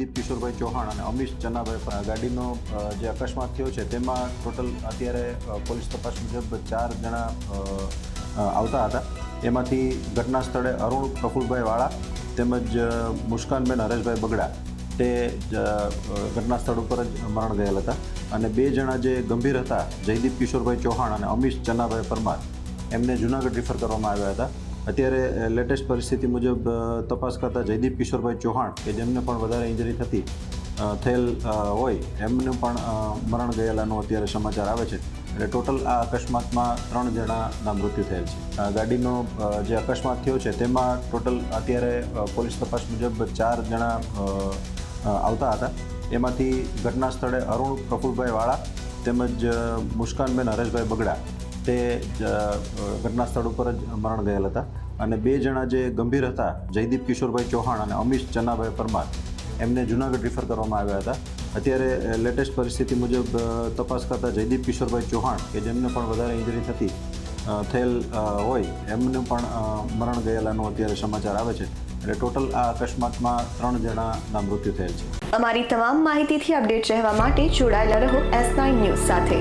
કિશોરભાઈ ચૌહાણ અને અમીશ ચન્નાભાઈ ગાડીનો જે અકસ્માત થયો છે તેમાં ટોટલ અત્યારે પોલીસ તપાસ મુજબ 4 જણા આવતા હતા. એમાંથી ઘટના સ્થળે અરુણ પ્રફુલભાઈ વાળા તેમજ મુસ્કાનબેન હરેશભાઈ બગડા તે ઘટના સ્થળ ઉપર જ મરણ ગયેલ હતા. અને 2 જણા જે ગંભીર હતા, જયદીપ કિશોરભાઈ ચૌહાણ અને અમીશ ચન્નાભાઈ પરમાર, એમને જૂનાગઢ રિફર કરવામાં આવ્યા હતા. અત્યારે લેટેસ્ટ પરિસ્થિતિ મુજબ તપાસ કરતા જયદીપ કિશોરભાઈ ચૌહાણ કે જેમને પણ વધારે ઇન્જરી થયેલ હોય એમને પણ મરણ ગયેલાનો અત્યારે સમાચાર આવે છે. એટલે ટોટલ આ અકસ્માતમાં 3 જણાના મૃત્યુ થયેલ છે. ગાડીનો જે અકસ્માત થયો છે તેમાં ટોટલ અત્યારે પોલીસ તપાસ મુજબ 4 જણા આવતા હતા. એમાંથી ઘટના સ્થળે અરુણ પ્રફુલભાઈ વાળા તેમજ મુસ્કાનબેન હરેશભાઈ બગડા તે ઘટના સ્થળ ઉપર જ મરણ ગયેલ હતા. અને 2 જણા જે ગંભીર હતા, જયદીપ કિશોરભાઈ ચૌહાણ અને અમીશ ચન્નાભાઈ પરમાર, એમને જૂનાગઢ રિફર કરવામાં આવ્યા હતા. અત્યારે લેટેસ્ટ પરિસ્થિતિ મુજબ તપાસ કરતા જયદીપ કિશોરભાઈ ચૌહાણ કે જેમને પણ વધારે ઇન્જરી થયેલ હોય એમને પણ મરણ ગયેલાનો અત્યારે સમાચાર આવે છે. એટલે ટોટલ આ અકસ્માતમાં 3 જણાના મૃત્યુ થયેલ છે. અમારી તમામ માહિતીથી અપડેટ રહેવા માટે જોડાયેલા રહો S9 ન્યૂઝ સાથે.